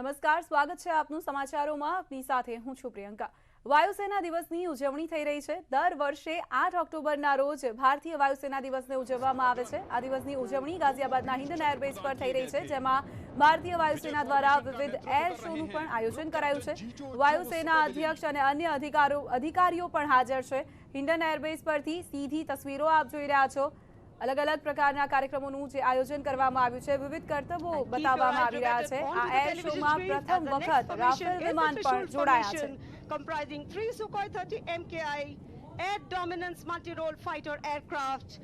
નમસ્કાર, સ્વાગત છે આપનું સમાચારોમાં. આપની સાથે હું છું પ્રિયંકા. વાયુસેના દિવસની ઉજવણી થઈ રહી છે. દર વર્ષે 8 ઓક્ટોબરના રોજ ભારતીય વાયુસેના દિવસને ઉજવવામાં આવે છે. આ દિવસની ઉજવણી ગાઝિયાબાદના હિન્ડન એરબેઝ પર થઈ રહી છે, જેમાં ભારતીય વાયુસેના દ્વારા વિવિધ એર શોનું પણ આયોજન કરાયું છે. વાયુસેના અધ્યક્ષ અને અન્ય અધિકારીઓ પણ હાજર છે. હિન્ડન એરબેઝ પરથી સીધી તસવીરો આપ જોઈ રહ્યા છો. अलग अलग प्रकारना कार्यक्रमों जे आयोजन करवामां आव्युं छे, विविध कर्तव्यो बताववामां आवी रह्या छे. आ एर शो में प्रथम वखत राफेल विमान पण जोड़ाया छे. Comprising 3 Sukhoi 30 MKI air dominance multi-role fighter aircraft.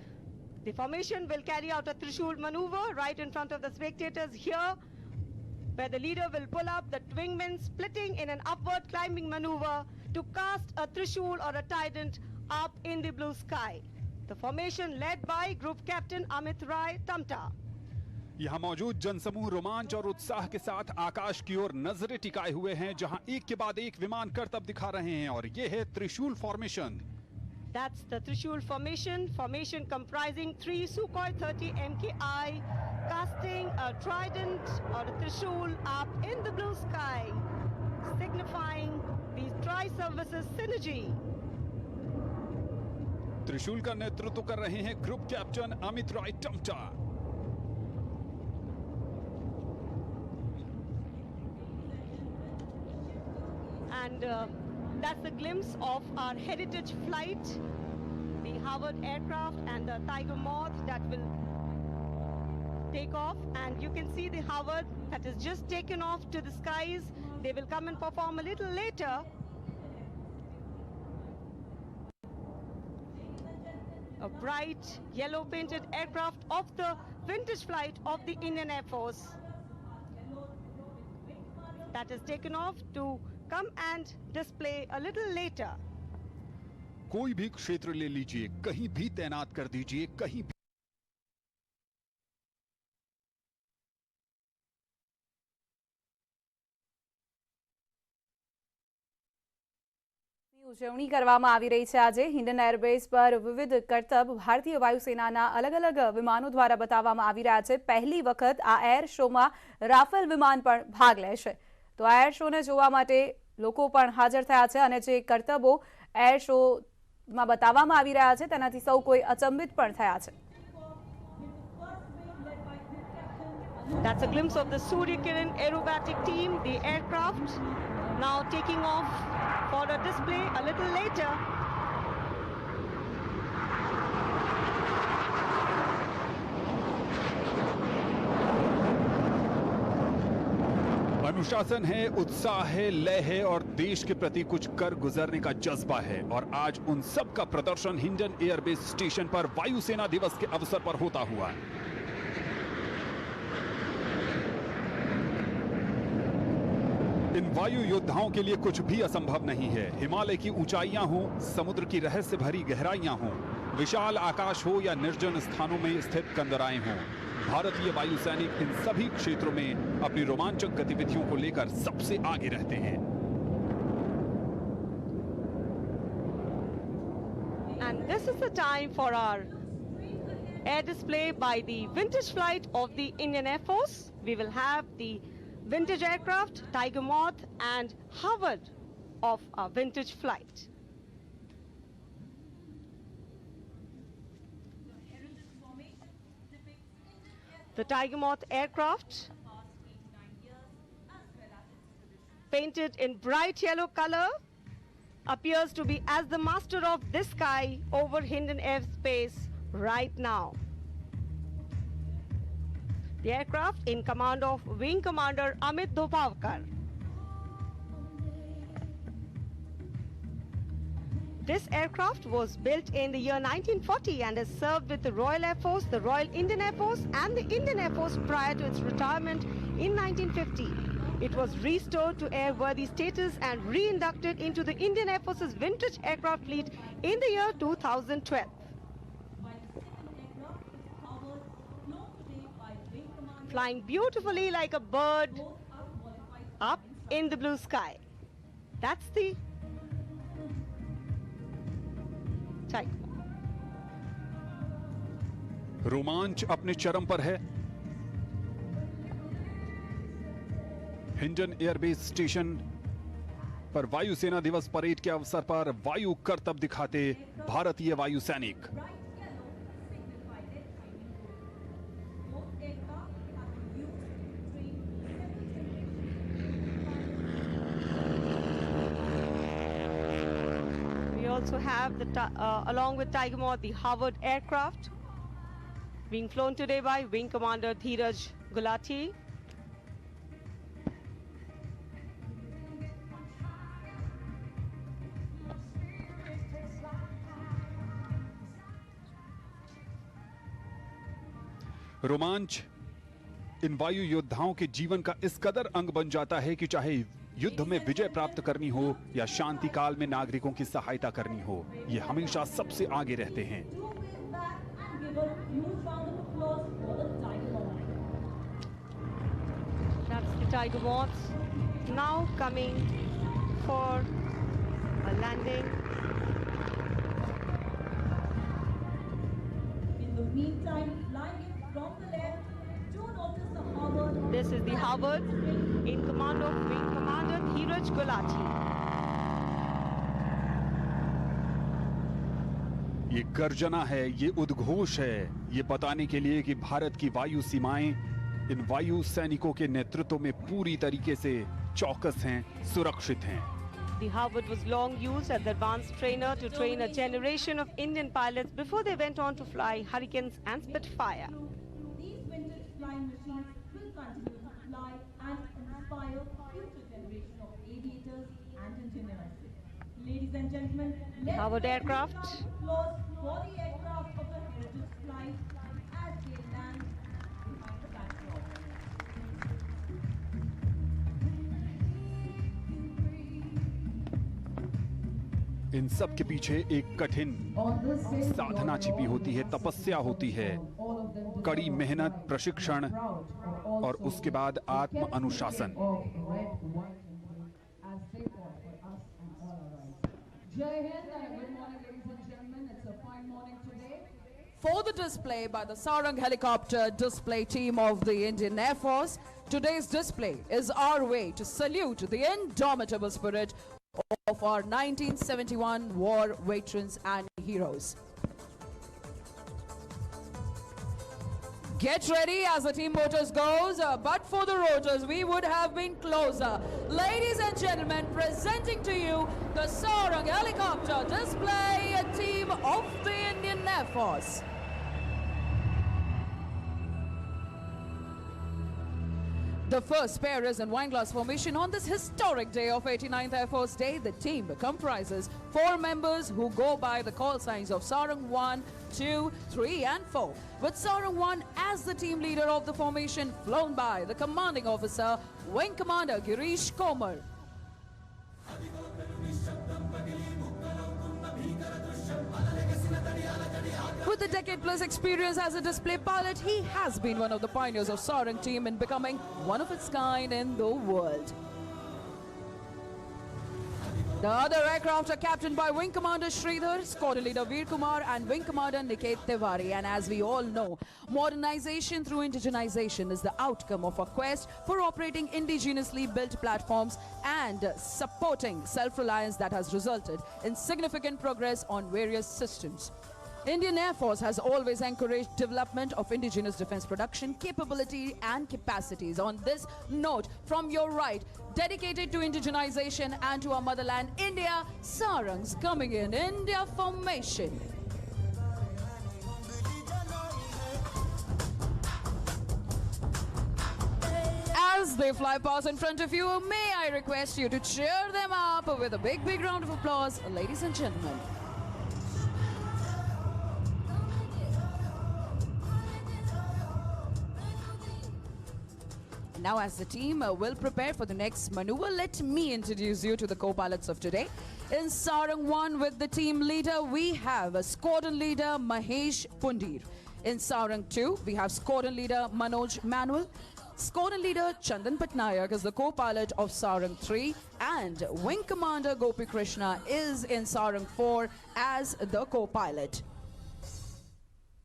The formation will carry out a Trishul maneuver right in front of the spectators here, where the leader will pull up the wingmen, splitting in an upward climbing maneuver to cast a Trishul or a trident up in the blue sky. The formation led by Group Captain Amit Rai Tamta. यहाँ मौजूद जनसमूह रोमांच और उत्साह के साथ आकाश की ओर नजरें टिकाए हुए हैं, जहां एक के बाद एक विमान करतब दिखा रहे हैं, और ये है त्रिशूल formation. That's the Trishul formation comprising 3 Sukhoi 30 MKI, casting a trident or a Trishul up in the blue sky, signifying the tri-services synergy. त्रिशूल का नेतृत्व कर रहे हैं group captain Amit Rai Tamta. And that's a glimpse of our heritage flight, the Howard aircraft and the Tiger Moth that will take off. And you can see the Howard that has just taken off to the skies. They will come and perform a little later. A bright yellow painted aircraft of the vintage flight of the Indian Air Force that is taken off to come and display a little later. कोई भी क्षेत्र ले लीजिए, कहीं भी तैनात कर दीजिए, कहीं भी ઉજવણી કરવામાં આવી રહી છે. આજે હિન્ડન એરબેઝ પર વિવિધ કરતબ ભારતીય વાયુસેનાના અલગ અલગ વિમાનો દ્વારા બતાવવામાં આવી રહ્યા છે. પહેલી વખત આ એર શોમાં રાફેલ વિમાન પણ ભાગ લેશે. તો આ એર શોને જોવા માટે લોકો પણ હાજર થયા છે, અને જે કરતબો એર શોમાં બતાવવામાં આવી રહ્યા છે તેનાથી સૌ કોઈ અચંબિત પણ થયા છે. That's a glimpse of the Surya Kiran aerobatic team, the aircraft now taking off for a display a little later. अनुशासन है, उत्साह है, लय है और देश के प्रति कुछ कर गुजरने का जज्बा है. और आज उन सब का प्रदर्शन हिंडन एयरबेस स्टेशन पर वायुसेना दिवस के अवसर पर होता हुआ है. इन वायु योद्धाओं के लिए कुछ भी असंभव नहीं है. हिमालय की ऊंचाइयां हों, समुद्र की रहस्य भरी गहराइयां हों, विशाल आकाश हो या निर्जन स्थानों में स्थित कंदराएं हों, भारतीय वायुसैनिक इन सभी क्षेत्रों में अपनी रोमांचक गतिविधियों को लेकर सबसे आगे रहते हैं. And this is the time for our air display by the vintage flight of the Indian Air Force. We will have the vintage aircraft, Tiger Moth and Howard of our vintage flight. The Tiger Moth aircraft, painted in bright yellow color, appears to be as the master of this sky over Hindon airspace right now. The aircraft in command of Wing Commander Amit Dhopavkar. This aircraft was built in the year 1940 and has served with the Royal Air Force, the Royal Indian Air Force and the Indian Air Force prior to its retirement in 1950. It was restored to airworthy status and re-inducted into the Indian Air Force's vintage aircraft fleet in the year 2012. Flying beautifully like a bird up in the blue sky. That's the Tiger. रोमांच अपने चरम पर है. Hindon airbase station पर वायुसेना दिवस parade के अवसर पर वायु करतब दिखाते भारतीय वायु सैनिक। We also have along with Tiger Moth, the Harvard aircraft being flown today by Wing Commander Dheeraj Gulati. रोमांच इन वायु योद्धाओं के जीवन का इस कदर अंग बन जाता है कि चाहे युद्ध में विजय प्राप्त करनी हो या शांति काल में नागरिकों की सहायता करनी हो, ये हमेशा सबसे आगे रहते हैं। That's the Tiger Moth now coming for a landing. In the meantime, flying in from the left, do notice the Harvard. This is the Harvard in command of Wing Commander Dheeraj Gulati. ये गर्जना है, ये उद्घोष है, ये बताने के लिए कि भारत की वायु सीमाएं इन वायु सैनिकों के नेतृत्व में पूरी तरीके से चौकस हैं, सुरक्षित हैं। The Harvard was long used as the advanced trainer to train a generation of Indian pilots before they went on to fly Hurricanes and Spitfire. These vintage flying machines will continue to fly and inspire future generation of aviators and engineers. Ladies and gentlemen, let's Harvard give aircraft. a round of applause for the aircraft of the Heritage Flight as they land behind the backdrop. इन सब के पीछे एक कठिन साधना छिपी होती है, तपस्या होती है, कड़ी मेहनत, प्रशिक्षण और उसके बाद आत्म अनुशासन। For the display by the Sarang helicopter display team of the Indian Air Force, today's display is our way to salute the indomitable spirit of our 1971 war veterans and heroes. Get ready as the team motors goes, but for the rotors we would have been closer. Ladies and gentlemen, presenting to you the Sarang helicopter display team of the Indian Air Force. The first pair is in wineglass formation on this historic day of 89th Air Force Day. The team comprises 4 members who go by the call signs of Sarang 1, 2, 3 and 4. With Sarang 1 as the team leader of the formation, flown by the commanding officer, Wing Commander Girish Komar. With a decade-plus experience as a display pilot, he has been one of the pioneers of Sarang team in becoming one of its kind in the world. The other aircraft are captained by Wing Commander Sridhar, Squadron Leader Veer Kumar and Wing Commander Niket Tiwari. And as we all know, modernization through indigenization is the outcome of a quest for operating indigenously built platforms and supporting self-reliance that has resulted in significant progress on various systems. Indian Air Force has always encouraged development of indigenous defense production capability and capacities. On this note, from your right, dedicated to indigenization and to our motherland, India, Sarang's coming in India formation. As they fly past in front of you, may I request you to cheer them up with a big, big round of applause, ladies and gentlemen. Now, as the team will prepare for the next maneuver, let me introduce you to the co-pilots of today. In Sarang 1 with the team leader, we have a Squadron Leader Mahesh Pundir. In Sarang 2, we have Squadron Leader Manoj Manual. Squadron Leader Chandan Patnaik is the co-pilot of Sarang 3, and Wing Commander Gopi Krishna is in Sarang 4 as the co-pilot.